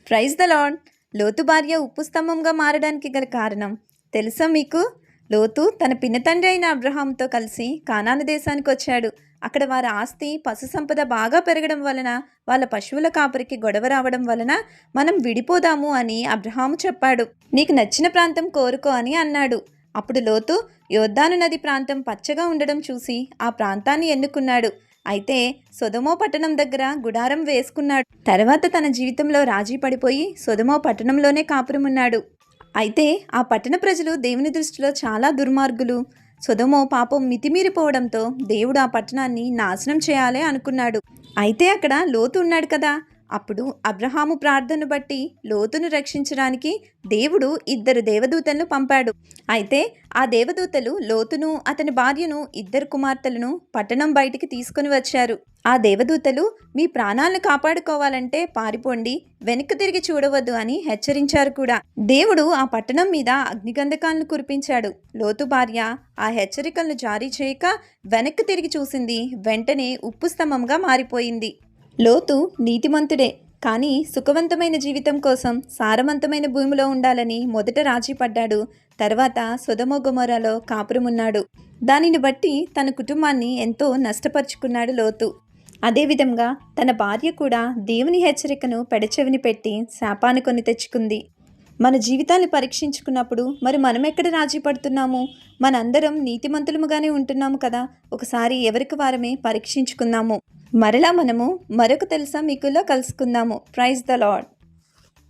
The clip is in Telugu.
Praise the lord. లోతు భార్య ఉప్పు స్తంభంగా మారడానికి గల కారణం తెలుసా మీకు? లోతు తన పినతండ్రి అయిన అబ్రహాంతో కలిసి కానాను దేశానికి వచ్చాడు. అక్కడ వారి ఆస్తి పశు సంపద బాగా పెరగడం వలన, వాళ్ళ పశువుల కాపరికి గొడవ రావడం వలన మనం విడిపోదాము అని అబ్రహాము చెప్పాడు. నీకు నచ్చిన ప్రాంతం కోరుకో అని అన్నాడు. అప్పుడు లోతు యోర్దాను నది ప్రాంతం పచ్చగా ఉండడం చూసి ఆ ప్రాంతాన్ని ఎన్నుకున్నాడు. అయితే సొదొమ పట్టణం దగ్గర గుడారం వేసుకున్నాడు. తర్వాత తన జీవితంలో రాజీ పడిపోయి సొదొమ పట్టణంలోనే కాపురమున్నాడు. అయితే ఆ పట్టణ ప్రజలు దేవుని దృష్టిలో చాలా దుర్మార్గులు. సొదొమ పాపం మితిమీరిపోవడంతో దేవుడు ఆ పట్టణాన్ని నాశనం చేయాలి అనుకున్నాడు. అయితే అక్కడ లోతు ఉన్నాడు కదా. అప్పుడు అబ్రహాము ప్రార్థన బట్టి లోతును రక్షించడానికి దేవుడు 2 దేవదూతలను పంపాడు. అయితే ఆ దేవదూతలు లోతును, అతని భార్యను, 2 కుమార్తెలను పట్టణం బయటికి తీసుకుని వచ్చారు. ఆ దేవదూతలు, మీ ప్రాణాలను కాపాడుకోవాలంటే పారిపోండి, వెనక్కి తిరిగి చూడవద్దు అని హెచ్చరించారు కూడా. దేవుడు ఆ పట్టణం మీద అగ్నిగంధకాలను కురిపించాడు. లోతు భార్య ఆ హెచ్చరికలను జారీ చేయక వెనక్కి తిరిగి చూసింది. వెంటనే ఉప్పు స్తంభంగా మారిపోయింది. లోతు నీతిమంతుడే, కానీ సుఖవంతమైన జీవితం కోసం సారవంతమైన భూమిలో ఉండాలని మొదట రాజీ పడ్డాడు. తర్వాత సొదొమ గొమొర్రాలో కాపురమున్నాడు. దానిని బట్టి తన కుటుంబాన్ని ఎంతో నష్టపరుచుకున్నాడు లోతు. అదేవిధంగా తన భార్య కూడా దేవుని హెచ్చరికను పెడచెవిని పెట్టి శాపాన్ని కొని తెచ్చుకుంది. మన జీవితాన్ని పరీక్షించుకున్నప్పుడు మరి మనం ఎక్కడ రాజీ పడుతున్నాము? మనందరం నీతిమంతులముగానే ఉంటున్నాము కదా. ఒకసారి ఎవరికి వారమే పరీక్షించుకుందాము. మరలా మనము మరొక తెలుసా మీకులో కలుసుకుందాము. Praise the lord.